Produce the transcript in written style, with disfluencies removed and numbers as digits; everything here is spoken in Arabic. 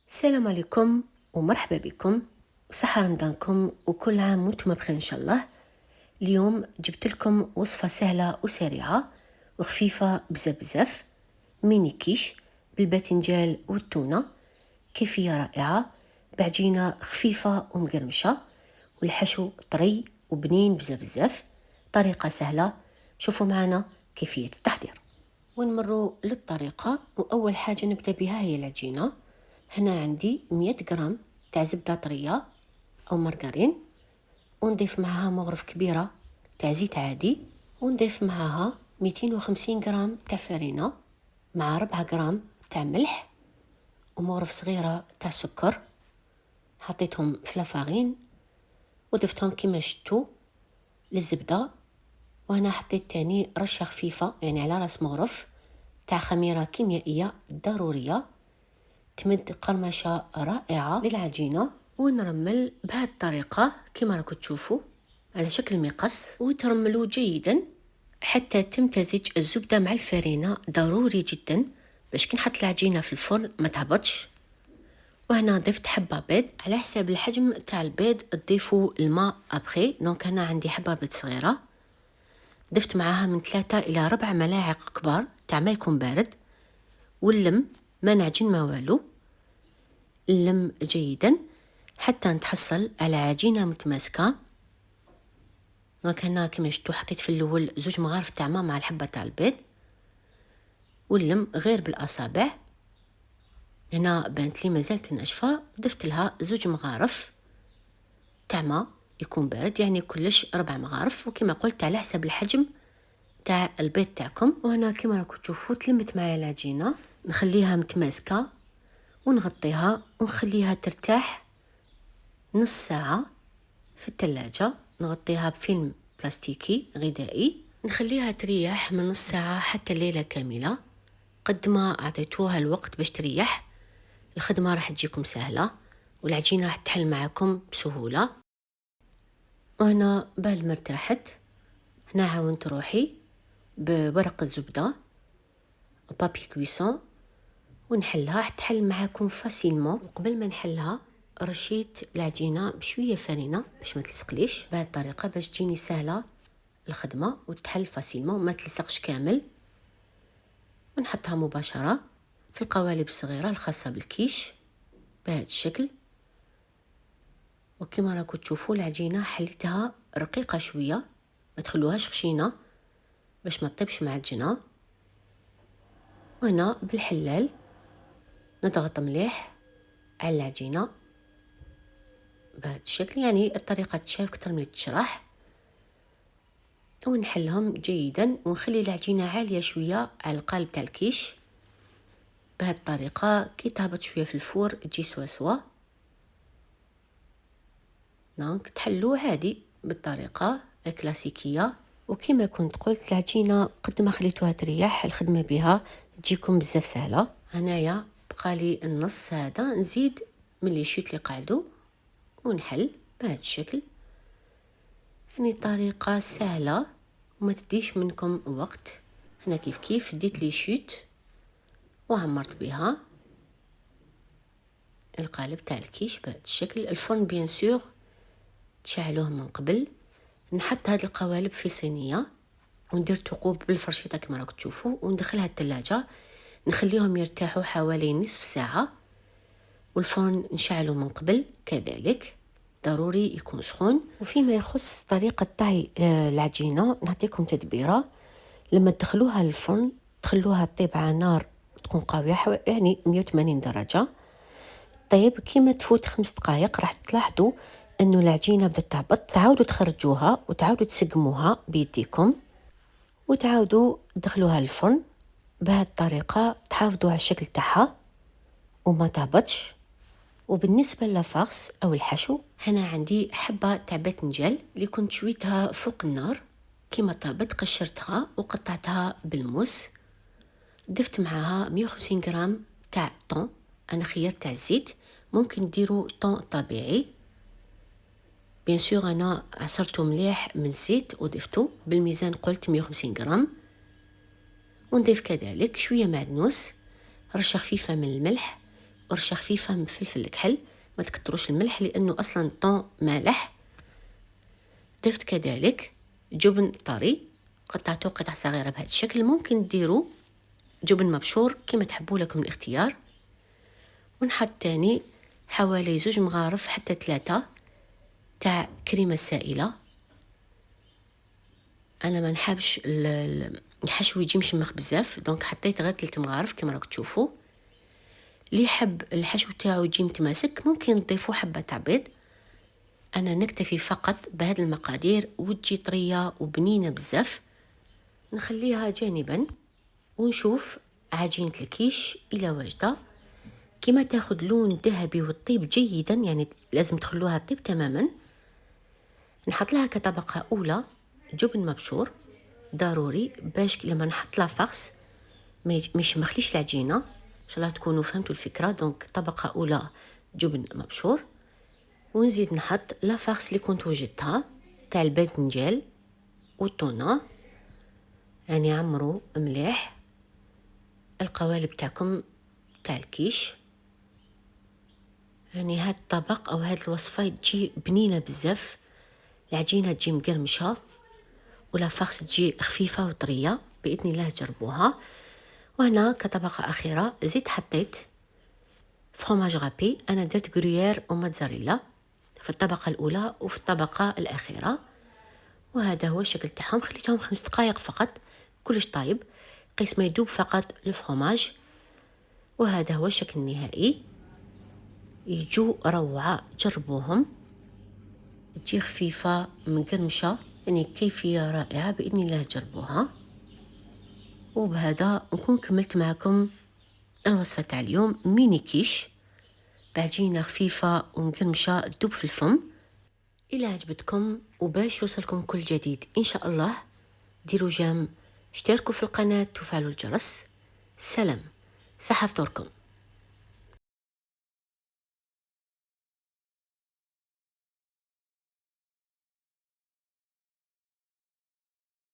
السلام عليكم ومرحبا بكم وصحة رمضانكم وكل عام وانتم بخير ان شاء الله. اليوم جبت لكم وصفة سهلة وسريعة وخفيفة بزاف ميني كيش بالباذنجان والتونة، كيفية رائعة بعجينة خفيفة ومقرمشة والحشو طري وبنين بزاف. طريقة سهلة، شوفوا معنا كيفية التحضير ونمروا للطريقة. وأول حاجة نبدأ بها هي العجينة. هنا عندي 100 غرام تاع زبدة طرية أو مارغرين، ونضيف معها مغرف كبيرة تاع زيت عادي، ونضيف معها 250 غرام تاع فرينة مع 4 غرام تاع ملح ومغرف صغيرة تاع سكر. حطيتهم في لافارين وضفتهم كما شفتوا للزبدة. وهنا حطيت تاني رشة خفيفة يعني على راس مغرف تاع خميرة كيميائية ضرورية تمد قرمشة رائعة للعجينة. ونرمل بهذه الطريقة كما راكم تشوفوا على شكل مقص، وترملوا جيدا حتى تمتزج الزبدة مع الفرينة، ضروري جدا باش كي نحط العجينة في الفرن ما تهبطش. وهنا ضفت حبة بيض على حساب الحجم تاع البيض، تضيفوا الماء ابخي. دونك انا عندي حبة بيض صغيرة، ضفت معاها من 3 إلى 4 ملاعق كبار تاع ما يكون بارد، واللم ما نعجن ما والو، اللم جيدا حتى نتحصل على عجينة متماسكة. دونك هنا كما شفتوا حطيت في الاول 2 مغارف تاع ماء مع الحبة تاع البيض، واللم غير بالاصابع. هنا بانت لي مازالت ناشفة، ضفت لها 2 مغارف تاع ماء يكون بارد، يعني كلش 4 مغارف، وكما قلت على حسب الحجم تاع البيض تاعكم. وهنا كما راكم تشوفوا تلمت معايا العجينة، نخليها متماسكة ونغطيها ونخليها ترتاح نص ساعة في الثلاجة. نغطيها بفيلم بلاستيكي غذائي، نخليها تريح من نص ساعة حتى الليلة كاملة. قد ما أعطيتوها الوقت باش تريح، الخدمة راح تجيكم سهلة والعجينة راح تحل معكم بسهولة. وهنا بال مرتاحت، هنا عاونت روحي بورق الزبدة بابي كويسون ونحلها، حتحل معاكم فاسيلمون. قبل ما نحلها رشيت العجينة بشوية فرينة باش ما تلصقليش، بهذه الطريقة باش تجيني سهلة الخدمة وتحل فاسيلمون ما تلصقش كامل. ونحطها مباشرة في القوالب الصغيرة الخاصة بالكيش بهذا الشكل. وكما راكم تشوفوا العجينة حليتها رقيقة شوية، ما تخلوهاش خشينة باش ما تطيبش معجنة. وهنا بالحلال نضغط مليح على العجينة بهذا الشكل، يعني الطريقة تشاف أكثر من تشرح، ونحلهم جيدا ونخلي العجينة عالية شوية على القالب تاع الكيش. بهذه الطريقة كي تهبط شوية في الفور تجي سوا. دونك تحلو عادي بالطريقة الكلاسيكية. وكما كنت قلت العجينة قد ما خليتوها تريح الخدمة بها تجيكم بزاف سهلة. هنايا بقالي النص هذا نزيد من لي شوت اللي قعدوا ونحل بهذا الشكل، يعني طريقة سهلة وما تديش منكم وقت. هنا كيف ديت لي شوت وعمرت بها القالب تاع الكيش بهذا الشكل. الفرن بيان سور تشعلوه من قبل. نحط هاد القوالب في صينية وندير ثقوب بالفرشيطة كما راكم تشوفوا، وندخلها الثلاجة نخليهم يرتاحوا حوالي نصف ساعة. والفرن نشعله من قبل كذلك، ضروري يكون سخون. وفيما يخص طريقة طهي العجينة نعطيكم تدبيرة. لما تدخلوها للفرن تخلوها تطيب على نار تكون قوية، يعني 180 درجة. طيب كيما تفوت 5 دقائق راح تلاحظوا انه العجينة بدات تهبط، تعاودوا تخرجوها وتعاودوا تسقموها بيديكم وتعاودوا تدخلوها للفرن. بهذه الطريقة تحافظوا على الشكل تاعها وما تهبطش. وبالنسبة للفارس او الحشو، هنا عندي حبة تاع باذنجان اللي كنت شويتها فوق النار، كيما طابت قشرتها وقطعتها بالموس. ضفت معاها 150 غرام تاع طون، انا خيرت تاع الزيت، ممكن ديروا طون طبيعي. بيان سور انا عصرته مليح من الزيت وضفته بالميزان، قلت 150 غرام. ونضيف كذلك شويه معدنوس، رشه خفيفه من الملح ورشة خفيفة من فلفل الكحل، ما تكتروش الملح لأنه أصلا طون مالح. ضفت كذلك جبن طري، قطعته قطع صغيرة بهذا الشكل. ممكن ديروا جبن مبشور كما تحبوا، لكم الاختيار. ونحط تاني حوالي 2 مغارف حتى 3 تاع كريمة سائلة. انا ما نحبش الحشو يجي مشمخ بزاف، دونك حطيت غير 3 مغارف كما راك تشوفوا. اللي يحب الحشو تاعو يجي متماسك ممكن تضيفوا حبه تاع بيض. انا نكتفي فقط بهذه المقادير وتجي طريه وبنينه بزاف. نخليها جانبا ونشوف عجينه الكيش الى واجده. كما تاخذ لون ذهبي وتطيب جيدا، يعني لازم تخلوها تطيب تماما. نحط لها كطبقه اولى جبن مبشور ضروري باش لما نحط لا فارس ما يشمخليش العجينه. ان شاء الله تكونوا فهمتوا الفكره. دونك طبقه اولى جبن مبشور، ونزيد نحط لا فارس اللي كنت وجدتها تاع الباذنجان والطونه. يعني عمروا مليح القوالب تاعكم تاع الكيش. يعني هاد الطبق او هاد الوصفه تجي بنينه بزاف، العجينه تجي مقرمشه ولا فارس تجي خفيفه وطريه. باذن الله جربوها. وهنا كطبقه اخيره زيت حطيت فرomاج غابي. انا درت غرويير وموتزاريلا في الطبقه الاولى وفي الطبقه الاخيره. وهذا هو الشكل تاعهم. خليتهم 5 دقائق فقط، كلش طايب، قيس ما يذوب فقط الفرomاج. وهذا هو الشكل النهائي. يجوا روعه، جربوهم. تجي خفيفه مقرمشه، يعني كيفيه رائعه. باذن الله جربوها. وبهذا نكون كملت معكم الوصفه تاع اليوم، ميني كيش بعجينه خفيفه ومقرمشه تذوب في الفم. الى عجبتكم وباش يوصلكم كل جديد ان شاء الله ديروا جيم، اشتركوا في القناه وفعلوا الجرس. سلام، صحة فطوركم.